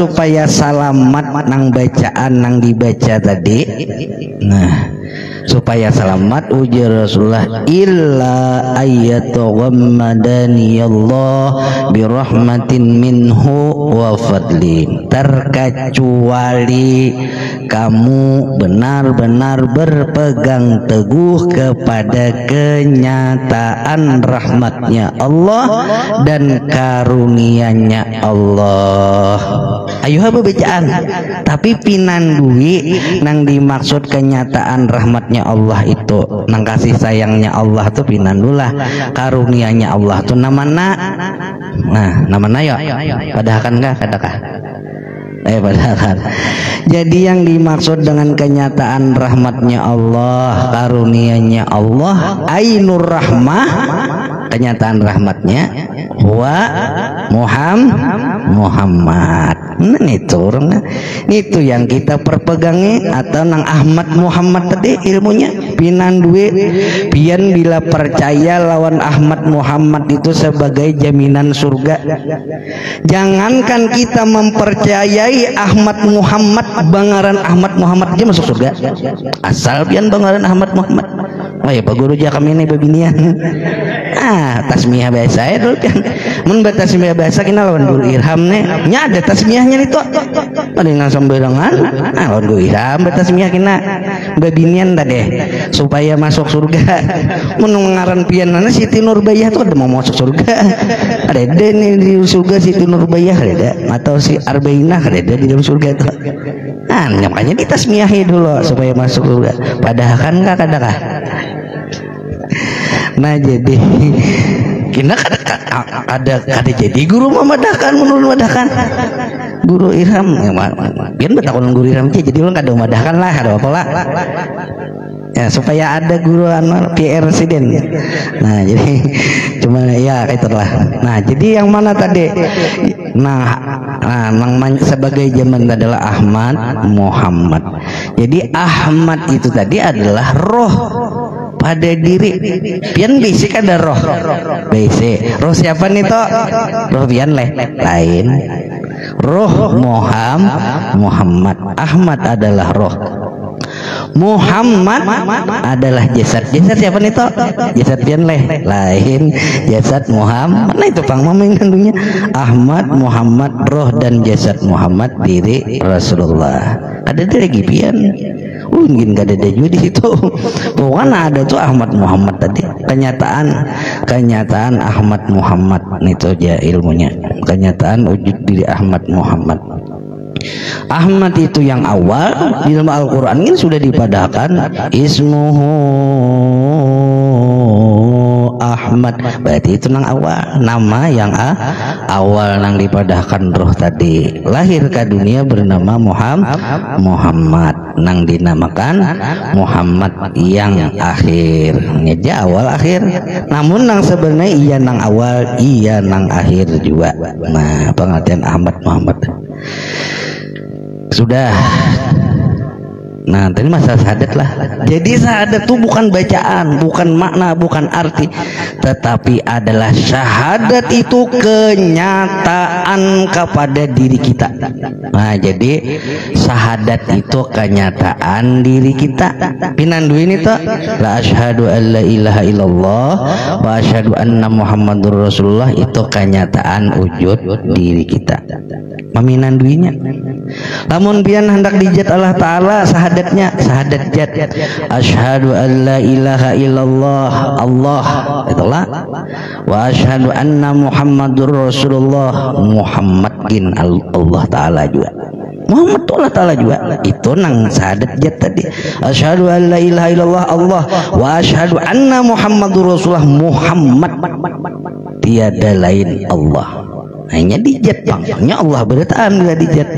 supaya salamat nang bacaan nang dibaca tadi. Nah, supaya selamat ujar Rasulullah, illa ayyataghammadani Allah birahmatin minhu wa fadlin, terkecuali kamu benar-benar berpegang teguh kepada kenyataan rahmatnya Allah dan karunia-Nya Allah. Ayo apa bacaan, tapi pinandui nang dimaksud kenyataan rahmatnya Allah itu, nang kasih sayangnya Allah tuh pinandulah, karunia-Nya Allah tuh namana. Nah, namana ya padahkan enggak kadakah? Padahkan. Jadi yang dimaksud dengan kenyataan rahmatnya Allah, karunia-Nya Allah, ainur rahmah, kenyataan rahmatnya, wa Muhammad. Nah, itu yang kita perpegangi, atau nang Ahmad Muhammad tadi ilmunya pinan duit pian bila percaya lawan Ahmad Muhammad itu sebagai jaminan surga. Jangankan kita mempercayai Ahmad Muhammad, bangaran Ahmad Muhammad aja masuk surga asal pian bangaran Ahmad Muhammad. Oh ya Pak Guru aja kami ini babinian. Tasmiyah biasa ya dulu kan. Mun tasmiyah biasa kena lawan guru irham nih. Nya ada tasmiyahnya itu. Palingan sembarangan. Lawan guru irham tasmiyah kena babinian tadi supaya masuk surga. Mun ngaran pianana Siti Nurbaiyah tuh ada mau masuk surga. Ada nih di surga Siti Nurbaiyah ada, atau si Arbainah ada di dalam surga itu. Makanya ditasmiyahi dulu supaya masuk surga. Padahal kan enggak kadang-kadang. Nah jadi kita ada jadi guru memadahkan, menurut madahkan guru irham biar betakun guru irham aja, jadi orang kada memadahkan lah, ada apa lah ya, supaya ada guru PR residen. Nah jadi cuma ya itulah. Nah jadi yang mana tadi, sebagai zaman adalah Ahmad Muhammad. Jadi Ahmad itu tadi adalah roh pada diri pian basic, ada roh basic. Roh siapa nih toh? Roh pian lain. Roh Muhammad. Ahmad adalah roh, Muhammad adalah jasad. Jasad siapa nih toh? Jasad pian lain. Jasad Muhammad. Nah itu pang mamain kandungnya Ahmad Muhammad, roh dan jasad Muhammad, diri Rasulullah. Ada lagi pian. Mungkin gak ada juga di situ. Pokoknya ada tuh Ahmad Muhammad tadi. Kenyataan Ahmad Muhammad itu aja ilmunya. Kenyataan wujud diri Ahmad Muhammad. Ahmad itu yang awal di dalam Al-Quran ini sudah dipadahkan ismuhu Ahmad, berarti itu nang awal, nama yang awal nang dipadahkan roh tadi. Lahir ke dunia bernama Muhammad, nang dinamakan Muhammad yang akhir. Ngeja awal akhir, namun nang sebenarnya iya nang awal iya nang akhir juga. Nah pengertian Ahmad Muhammad sudah. Nah tadi masalah syahadat lah. Jadi syahadat itu bukan bacaan, bukan makna, bukan arti, tetapi adalah syahadat itu kenyataan kepada diri kita. Nah jadi syahadat itu kenyataan diri kita. Pinandu ini tuh la asyhadu an la ilaha illallah wa asyhadu anna muhammadur rasulullah, itu kenyataan wujud diri kita. Meminanduinya. Lamun pian hendak dijat Allah Ta'ala syahadatnya, syahadat jat asyhadu an la ilaha illallah Allah, itulah wa asyhadu anna muhammadur rasulullah, Muhammadin Allah Ta'ala juga, Muhammad Allah Ta'ala juga, itu nang syahadat jat tadi. Asyhadu an la ilaha illallah Allah wa asyhadu anna muhammadur rasulullah, Muhammad tiada lain Allah. Hanya dijat bangnya Allah bertaan bila dijat.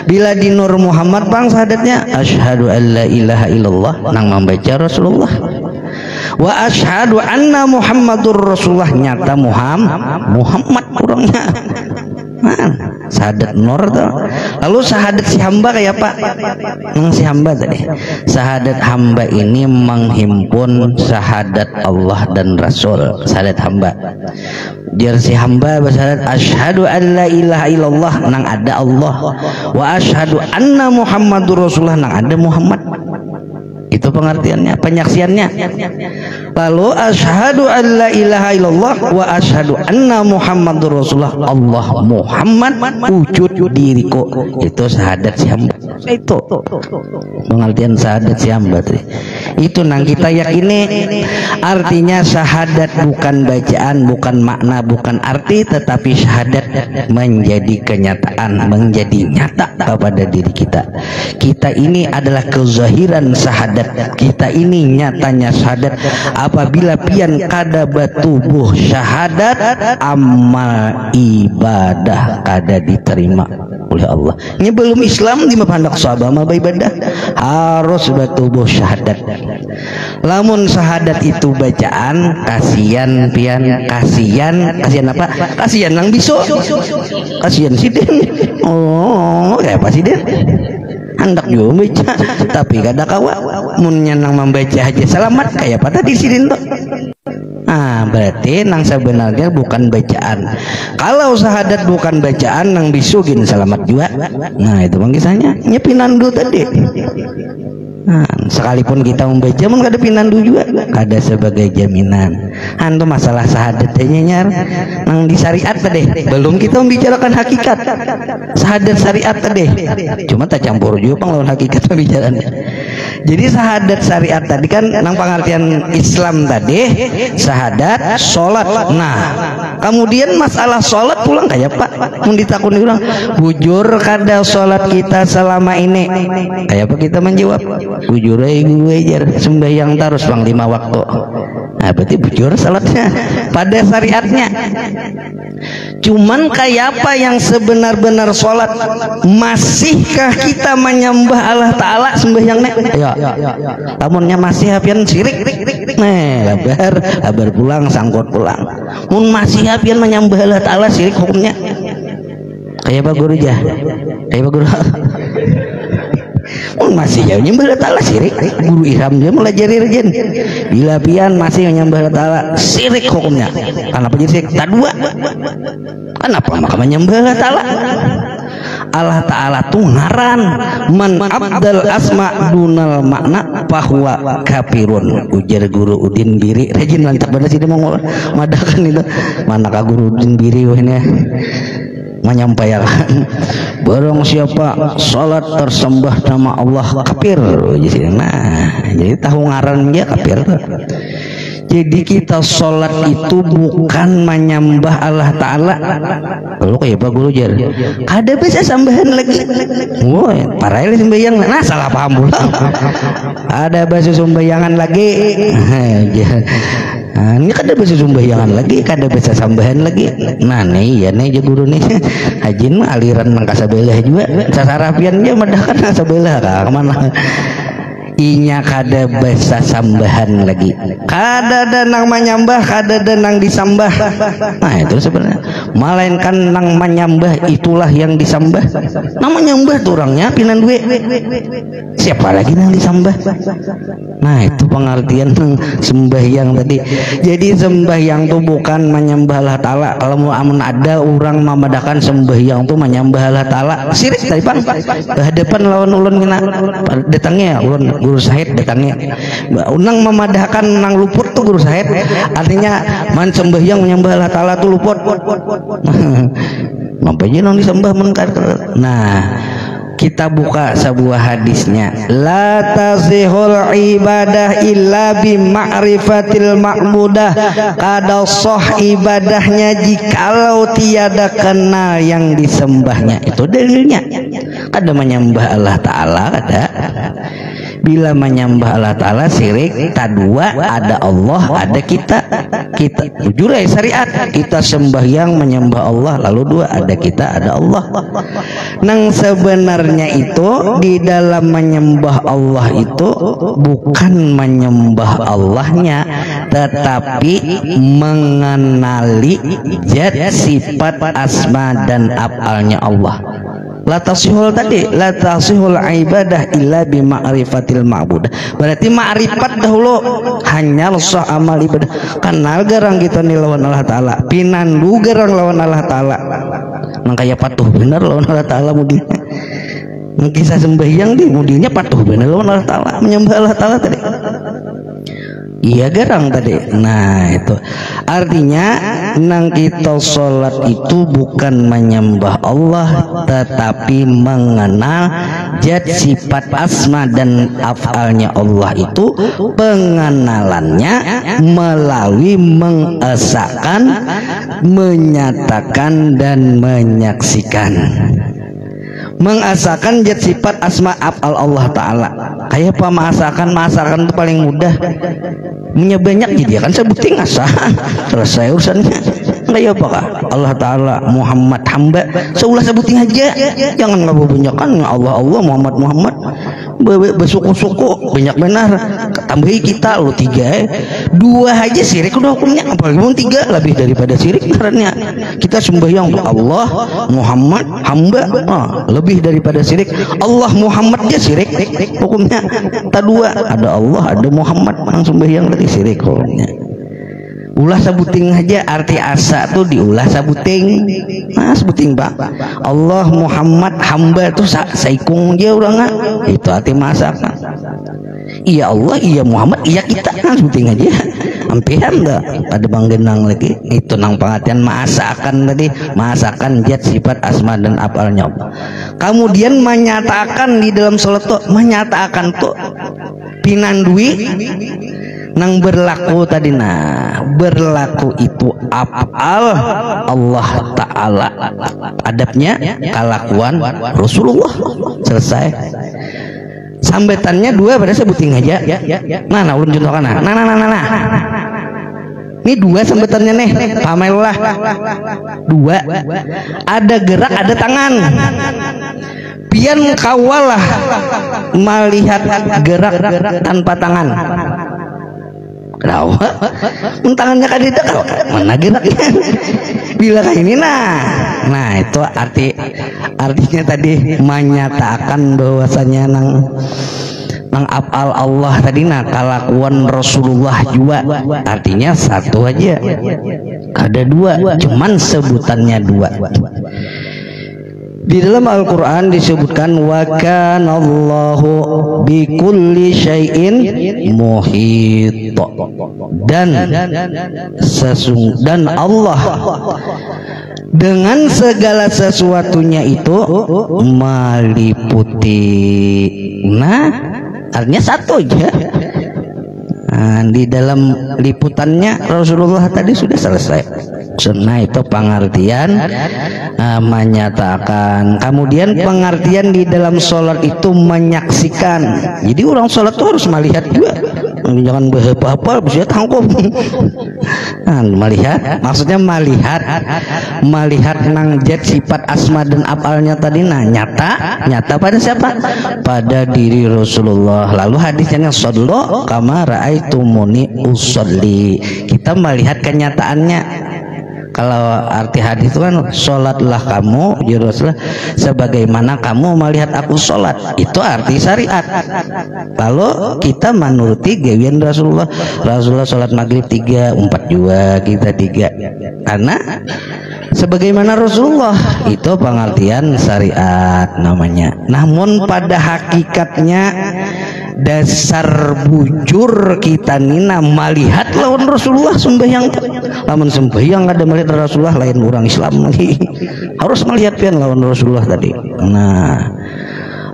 Bila di Nur Muhammad bang syahadatnya asyhadu an la ilaha illallah, nang membaca Rasulullah. Wa asyhadu anna muhammadur rasulullah, nyata Muhammad kurangnya. Syahadat nur tuh. Lalu syahadat si hamba kayak apa? Si hamba tadi. Syahadat hamba ini menghimpun syahadat Allah dan Rasul. Syahadat hamba. Dia si hamba bersyahadat asyhadu an la ilaha illallah, nang ada Allah, wa asyhadu anna Muhammadur Rasulullah, nang ada Muhammad. Itu pengertiannya, penyaksiannya. Lalu asyhadu an la ilaha illallah wa asyhadu anna Muhammadur Rasulullah, Allah Muhammad wujud diriku. Itu syahadat si hamba. Itu pengertian syahadat si hamba. Itu nang kita yakini. Artinya syahadat bukan bacaan, bukan makna, bukan arti, tetapi syahadat menjadi kenyataan, menjadi nyata kepada diri kita. Kita ini adalah kezahiran syahadat. Kita ini nyatanya syahadat. Apabila pian kada batubuh syahadat, amal ibadah kada diterima oleh Allah. Ini belum Islam di mapandak sahabat amal ibadah harus batubuh syahadat. Lamun syahadat itu bacaan, kasihan pian, kasihan apa? Kasihan nang biso, kasihan siden. Oh, kayak apa siden? Hendak juga baca, tapi kada kawa. Mun nang membaca aja selamat kayak apa tadi siden tuh. Berarti nang sebenarnya bukan bacaan. Kalau syahadat bukan bacaan, nang bisugin selamat juga. Itu bang kisahnya nyepinandu tadi. Sekalipun kita membaca mun kada pinandu juga kada sebagai jaminan. Itu masalah syahadatnya nyar nang di syariat tadi. Belum kita membicarakan hakikat. Syahadat syariat tadi. Cuma tak campur juga panglawan hakikat pembicaranya. Jadi syahadat syariat tadi kan nang pengertian Islam tadi syahadat sholat. Kemudian masalah sholat pulang kayak Pak mun ditakuni orang bujur kada sholat kita selama ini, kayak apa kita menjawab bujur gue jar sembahyang terus bang 5 waktu. Berarti bujur sholatnya pada syariatnya. Cuman kayak apa yang sebenar-benar sholat? Masihkah kita menyembah Allah Ta'ala sembahyangnya? Ya. Namunnya masih hapian sirik. Kabar pulang sangkut pulang. Mun masih hapian menyembah Allah Ta'ala sirik hukumnya. Kayak apa guru jah? Kayak apa guru? Masih jauh nyembah Allah Ta'ala sirik. Guru ihram dia melajari rejin. Bila pian masih menyembah Allah Ta'ala sirik hukumnya. Kenapa jadi sirik? Tadua. Kenapa maka menyembah Allah Ta'ala? Allah Ta'ala tuh ngaran man abdal asma dunal makna bahwa kafirun. Ujar guru Udin Biri rajin mantap bener sih dia mau madakan itu. Manakah guru Udin Biri ini menyampaikan barang siapa salat tersembah nama Allah kafir. Jadi tahu ngaran dia kafir. Jadi kita sholat itu bukan menyembah Allah Ta'ala. Lalu kayak apa guru jar? Ada bisa sambahan lagi. Woi, parah ini sembahyang. Salah paham pula. Ada bahasa sembayangan lagi. Ini kada bisa sumbayangan lagi, kada bisa sambahan lagi. Nih ya nih guru nih. Hajin mah aliran mangkasa belah juga. Sasarapiannya medahkan sabelah kemana? Inya kada basa sambahan lagi, kada ada nang menyambah, kada ada nang disambah. Itu sebenarnya melainkan nang menyambah itulah yang disambah. Nang menyambah tuh orangnya pinan duwe, siapa lagi nang disambah? Itu pengertian sembahyang tadi. Jadi sembahyang tuh bukan menyembah Allah Ta'ala. Kalau mau amun ada orang memadakan sembahyang tuh menyembah Allah Ta'ala sirik tadi bang. Hadapan lawan ulun kena datangnya ulun guru Syahid datangnya unang memadahkan nang luput tuh guru Syahid, artinya man sembahyang menyembah Allah Ta'ala tuh luput. Mampanya nang disembah mengkar. Kita buka sebuah hadisnya, la tasihul ibadah illa bi ma'rifatil ma'budah. Kada sah ibadahnya jikalau tiada kenal yang disembahnya. Itu dalilnya. Kada menyembah Allah Ta'ala kada Bila menyembah Allah Ta'ala syirik. Tadua ada Allah, ada kita. Jujur ya syariat. Kita sembahyang menyembah Allah, lalu dua ada kita, ada Allah. Nang sebenarnya itu di dalam menyembah Allah itu bukan menyembah Allahnya, tetapi mengenali zat, sifat, asma dan af'alnya Allah. La tasihul tadi, la tasihul ibadah illa bi ma'rifatil ma'bud. Berarti ma'rifat dahulu, hanya sah amal ibadah. Kenal garang kita nih lawan Allah Ta'ala, pinandu garang lawan Allah Ta'ala. Makanya patuh bener lawan Allah Ta'ala mudi. Kisah sembahyang di mudinya patuh bener lawan Allah Ta'ala, menyembah Allah Ta'ala tadi. Iya garang tadi. Nah itu artinya nang kita sholat itu bukan menyembah Allah, tetapi mengenal zat, sifat, asma dan af'alnya Allah. Itu pengenalannya melalui mengesahkan, menyatakan dan menyaksikan. Mengasahkan zat, sifat, asma, af'al Allah Ta'ala. Kayak apa masakan itu paling mudah. Punya banyak jadi kan sebutin ngasah selesai urusannya. Kayak apa kah? Allah Ta'ala, Muhammad hamba, seulah sebutin aja. Jangan ngabanyakan Allah Muhammad bersuku-suku banyak benar. Tambahi kita lo 3 2 aja syirik udah hukumnya. Apalagi mau 3 lebih daripada syirik karena kita sembahyang Allah Muhammad hamba, lebih daripada syirik. Allah Muhammad aja syirik hukumnya. Tak 2 ada Allah ada Muhammad langsung sembahyang dari syirik hukumnya. Ulah sabuting aja, arti asa tuh diulah sabuting. Nah sabuting Pak, Allah Muhammad hamba tuh saikung aja orang itu arti masakan. Iya Allah, iya Muhammad, iya kita kan sabuting aja. Ampihan dah ada bang genang lagi. Itu nang pengertian masakan tadi, masakan zat, sifat, asma dan af'alnya. Kemudian menyatakan di dalam sholat tuh, menyatakan tuh pinandui nang berlaku tadi. Nah berlaku itu af'al Allah Ta'ala, adabnya kelakuan Rasulullah. Selesai sambetannya 2 pada sebuting aja. Nah ulun contohkan nah ini 2 sambetannya nih pamelah 2 ada gerak ada tangan. Pian kawalah melihat gerak tanpa tangan. Kenapa? Tangannya kan tidak mana geraknya? Bila kayak ini nah itu artinya tadi menyatakan bahwasanya nang af'al Allah tadi kelakuan Rasulullah juga. Artinya 1 aja, ada 2, cuman sebutannya 2. Di dalam Al-Quran disebutkan wa kana Allahu bikulli syai'in muhit, dan Allah dengan segala sesuatunya itu meliputi. Nah artinya 1 aja. Di dalam liputannya Rasulullah tadi sudah selesai. Nah itu pengertian menyatakan. Kemudian pengertian di dalam sholat itu menyaksikan. Jadi orang sholat itu harus melihat juga, jangan apa-apa bisa tangkup. Melihat, maksudnya melihat nang zat, sifat, asma dan af'alnya tadi. Nyata pada siapa? Pada diri Rasulullah. Lalu hadisnya shallu kama raaitumuni usolli. Kita melihat kenyataannya. Kalau arti hadis itu kan sholatlah kamu ya Rasulullah sebagaimana kamu melihat aku sholat. Itu arti syariat. Lalu kita menuruti gawian Rasulullah. Rasulullah sholat maghrib 3, 4 juga, kita 3. Karena sebagaimana Rasulullah, itu pengertian syariat namanya. Namun pada hakikatnya dasar bujur kita nina melihat lawan Rasulullah sembahyang. Lamun sembahyang ada melihat Rasulullah lain orang Islam lagi. Harus melihat pian lawan Rasulullah tadi. Nah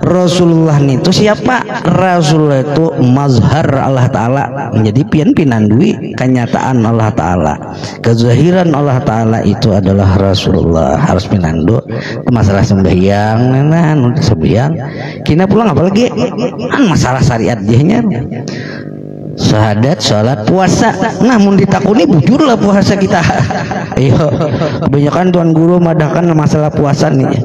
Rasulullah itu siapa? Rasulullah itu mazhar Allah Ta'ala, menjadi pian-pinan dui kenyataan Allah Ta'ala, kezahiran Allah Ta'ala itu adalah Rasulullah. Harus pinando masalah sembahyang, nah sembahyang kina pulang apalagi masalah syariat jahnya syahadat, sholat, puasa. Namun ditakuni bujurlah puasa kita. Ayo, kebanyakan tuan guru madahkan masalah puasa nih.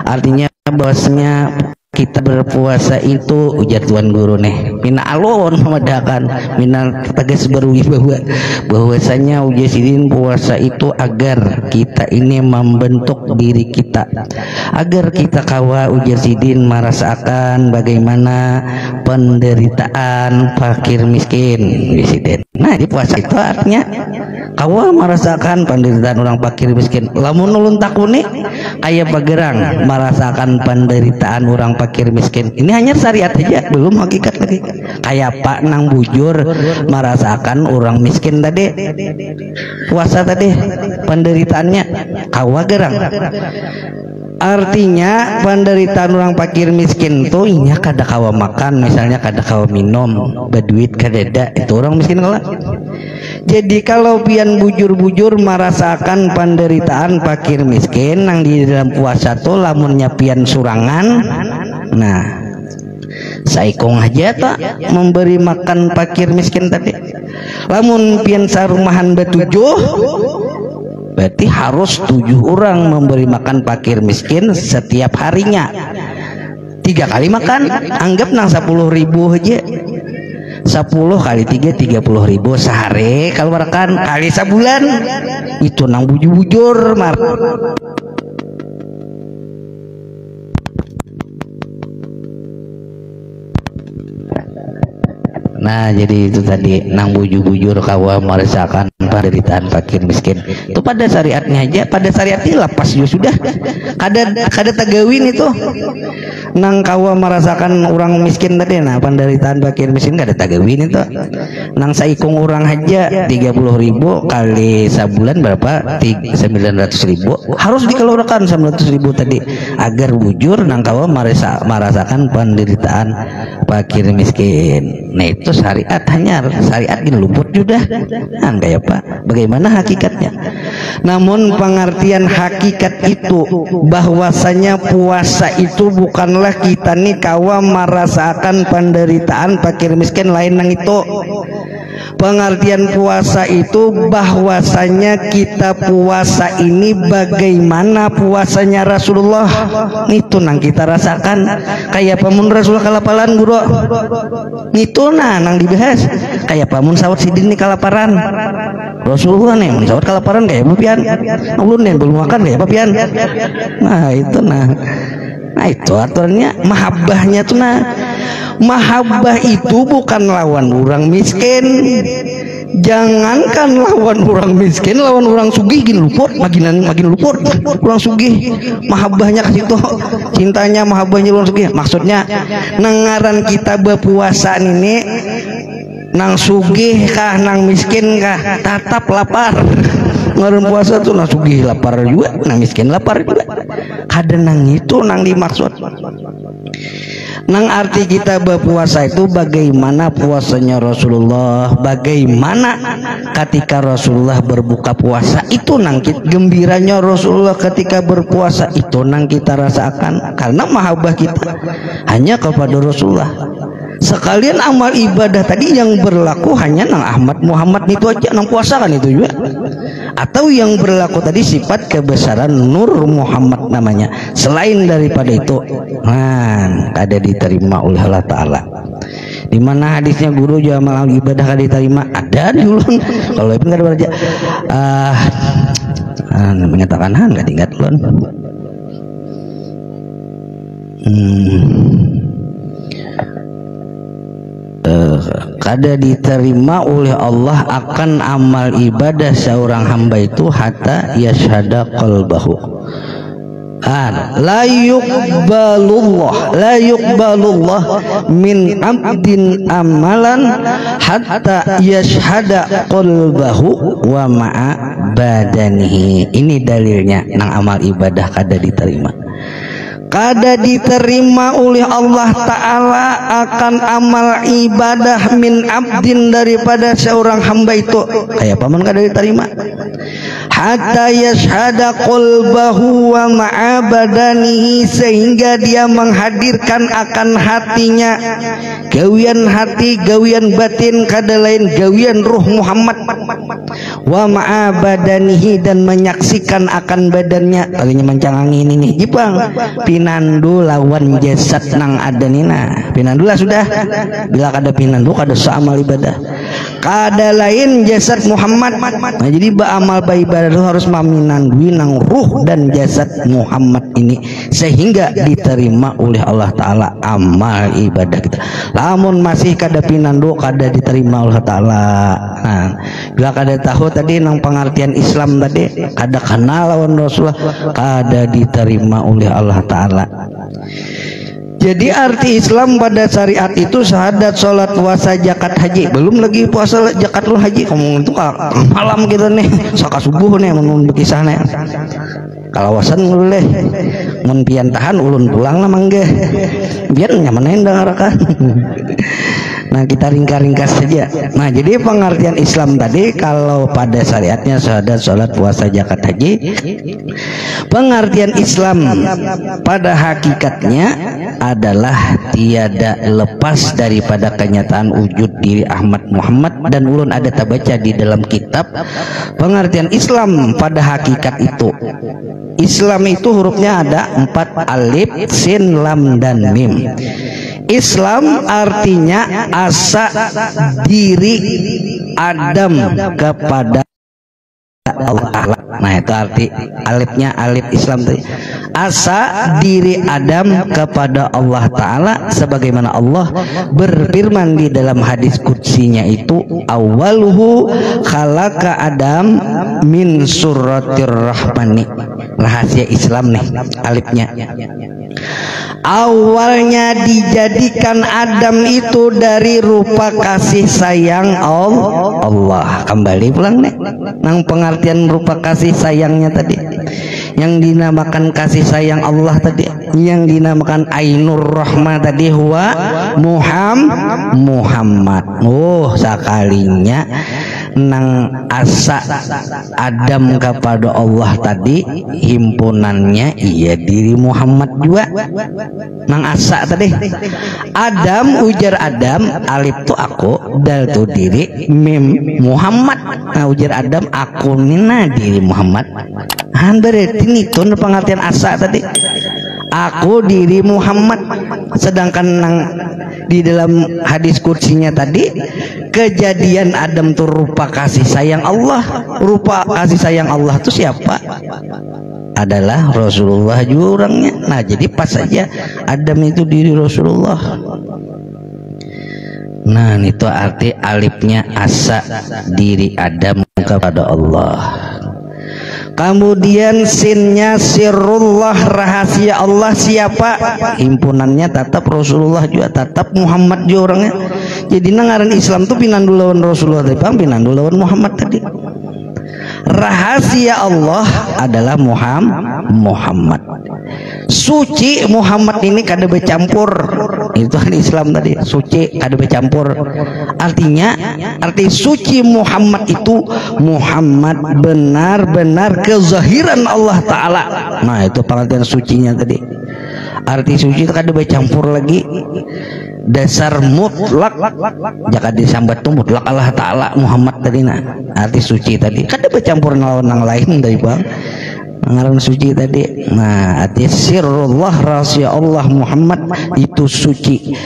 Artinya bahwasanya kita berpuasa itu ujar tuan guru nih mina alon memadahkan mina tegas bahwasanya ujar sidin puasa itu agar kita ini membentuk diri kita, agar kita kawa ujar sidin merasakan bagaimana penderitaan fakir miskin sidin. Nah di puasa itu artinya kawa merasakan penderitaan orang fakir miskin. Lamun ulun takuni kayak bagerang merasakan penderitaan orang fakir miskin. Ini hanya syariat aja, belum hakikat lagi. Kayak Pak Nang bujur merasakan orang miskin tadi puasa tadi penderitaannya kawa gerang. Artinya penderitaan orang fakir miskin tuh inya kada kawa makan, misalnya kada kawa minum, berduit kadada, itu orang miskin kalah. Jadi kalau pian bujur-bujur merasakan penderitaan fakir miskin nang di dalam puasa tuh lamunnya pian surangan, nah saikong aja tak memberi makan fakir miskin tadi. Lamun pian sarumahan betujuh, berarti harus 7 orang memberi makan fakir miskin setiap harinya. 3 kali makan, anggap nang 10.000 aja. 10 kali 3 30.000 sehari. Kalau makan kali sebulan itu nang bujur-bujur mar. Nah jadi itu tadi nang bujur-bujur kawa merasakan penderitaan fakir miskin itu pada syariatnya aja, pada syariatnya lepas juga sudah kada tagawin itu nang kawa merasakan orang miskin tadi. Nah penderitaan fakir miskin kada tagawin itu nang saikung orang aja 30.000 kali sebulan berapa 900.000 harus dikeluarkan 900.000 tadi agar bujur nang kawa merasakan penderitaan fakir miskin. Nah itu syariat, hanya syariat gini luput juga nah, kayak apa bagaimana hakikatnya. Namun pengertian hakikat itu bahwasanya puasa itu bukanlah kita nih kawa merasakan penderitaan fakir miskin lain nang itu. Pengertian puasa itu bahwasanya kita puasa ini bagaimana puasanya Rasulullah itu nang kita rasakan kayak pamun Rasulullah kalaparan guru itu nah nang dibahas kayak pamun sawat sidin nih kalaparan Rasulullah nih mun sawat kalaparan kayak apa pian ulun nih belum makan kayak apa pian. Nah itu nah itu aturannya mahabbahnya tuh. Nah mahabbah itu bukan lawan orang miskin. Jangankan lawan orang miskin, lawan orang sugih gini luput, makin luput. Orang sugih mahabbahnya ke situ, cintanya mahabbahnya orang sugih. Maksudnya nengaran kita berpuasa ini nang sugih kah nang miskin kah tatap lapar. Ngaran puasa tuh nang sugih lapar juga, nang miskin lapar juga. Kada nang itu nang dimaksud. Nang arti kita berpuasa itu bagaimana puasanya Rasulullah, bagaimana ketika Rasulullah berbuka puasa itu nang gembiranya Rasulullah ketika berpuasa itu nang kita rasakan karena mahabbah kita hanya kepada Rasulullah. Sekalian amal ibadah tadi yang berlaku hanya nang Ahmad Muhammad itu aja nang puasa kan itu juga. Atau yang berlaku tadi sifat kebesaran Nur Muhammad namanya. Selain daripada itu, ada diterima oleh Allah Ta'ala. Di mana hadisnya guru juga amal ibadah kada diterima? Ada dulu. Kalau itu nggak ada menyatakan nggak tinggal lon. Kada diterima oleh Allah akan amal ibadah seorang hamba itu hatta yashhada qalbahu. La yuqbalullah min abdin amalan hatta yashhada qalbahu wa ma'a badanihi. Ini dalilnya nang amal ibadah kada diterima. kada diterima oleh Allah Ta'ala akan amal ibadah min abdin daripada seorang hamba itu. Kayak paman kada diterima hatta yashhada qalbahu wa ma'abadanihi, sehingga dia menghadirkan akan hatinya gawian hati, gawian batin, kada lain gawian ruh Muhammad, wa ma'abadanihi, dan menyaksikan akan badannya. Tadinya mencangangin ini Jepang pinandu lawan jasad nang adanina, pinandu lah sudah, bila kada pinandu kada seamal ibadah, kada lain jasad Muhammad. Nah, jadi beramal ibadah itu harus meminandui nang ruh dan jasad Muhammad ini, sehingga diterima oleh Allah Ta'ala amal ibadah kita. Lamun masih kada pinandu kada diterima Allah Ta'ala. Nah, bila kada tahu tadi nang pengertian Islam tadi, kada kenal lawan Rasulullah, kada diterima oleh Allah Ta'ala. Jadi arti Islam pada syariat itu syahadat, sholat, puasa, zakat, haji. Belum lagi puasa, zakat, haji. Ngomong itu malam gitu nih, saka subuh nih menurut berkisah nih. Kalawasan boleh, mun pian tahan ulun pulang lah mangga. Biar nyamanin dengarakan. Nah, kita ringkas saja. Nah, jadi pengertian Islam tadi kalau pada syariatnya syahadat, sholat, puasa, zakat, haji. Pengertian Islam pada hakikatnya adalah tiada lepas daripada kenyataan wujud diri Ahmad Muhammad, dan ulun ada terbaca di dalam kitab pengertian Islam pada hakikat itu. Islam itu hurufnya ada 4, alif, sin, lam, dan mim. Islam artinya asa diri Adam kepada Allah. Nah, itu arti alifnya, alif Islam tadi. Asa diri Adam kepada Allah Ta'ala, sebagaimana Allah berfirman di dalam hadis qudsinya itu, awwaluhu khalaqa Adam min suratir rahmani. Rahasia Islam nih alifnya. Awalnya dijadikan Adam itu dari rupa kasih sayang Allah. Kembali pulang nih nang pengertian rupa kasih sayangnya tadi, yang dinamakan kasih sayang Allah tadi, yang dinamakan Ainur Rahmah tadi, huwa Muhammad. Oh, sekalinya nang asa Adam kepada Allah tadi, himpunannya iya diri Muhammad juga. Nang asa tadi Adam, ujar Adam, alif tu aku, dal tu diri, mim Muhammad. Nah, ujar Adam, aku nina diri Muhammad. Berarti ini tuh pengertian asa tadi, aku diri Muhammad. Sedangkan nang di dalam hadis qudsinya tadi, kejadian Adam tuh rupa kasih sayang Allah. Rupa kasih sayang Allah itu siapa? Adalah Rasulullah juga orangnya. Nah, jadi pas saja Adam itu diri Rasulullah. Nah, itu arti alifnya asa diri Adam kepada Allah. Kemudian sinnya sirrullah, rahasia Allah. Siapa? Himpunannya tetap Rasulullah juga, tetap Muhammad juga orangnya. Jadi nangaran Islam tuh pinandu lawan Rasulullah tadi, pinandu lawan Muhammad tadi. Rahasia Allah adalah Muhammad. Suci Muhammad ini kada bercampur. Itu kan Islam tadi, suci kada bercampur. Artinya, arti suci Muhammad itu Muhammad benar-benar kezahiran Allah Ta'ala. Nah, itu pengertian sucinya tadi. Arti suci itu kada bercampur lagi. Dasar mutlak, jika disambat itu mutlak Allah Ta'ala Muhammad tadi. Nah, arti suci tadi kada bercampur nang lain dari bang ngaran suci tadi. Nah, arti sirrullah, rahasia Allah Muhammad itu suci,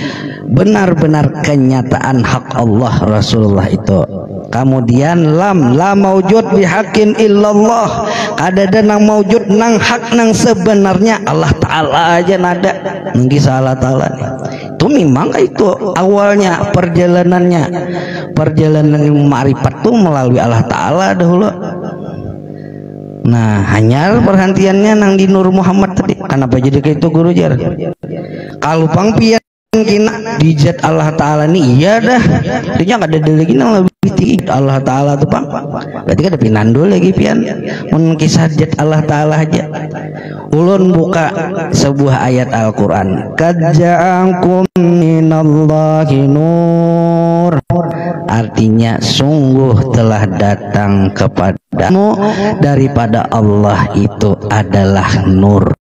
benar-benar kenyataan hak Allah Rasulullah itu. Kemudian lam, la maujud bihaqqin illallah, ada nang maujud nang hak nang sebenarnya Allah Ta'ala aja nada nggih salah Ta'ala. Itu memang itu awalnya perjalanannya, perjalanan ma'rifat itu melalui Allah Ta'ala dahulu. Nah, hanya perhentiannya nang di Nur Muhammad tadi. Kenapa jadi kayak itu guru jar? Kalau pangpian kina dijat Allah Ta'ala nih iya dah dia nggak ada lagi nang lebih tinggi Allah Ta'ala tuh Pak berarti kan ada pinandul lagi pian mun kisah jat Allah Ta'ala aja ulun buka sebuah ayat Al-Quran qad ja'akum minallahi nur artinya sungguh telah datang kepadamu daripada Allah itu adalah nur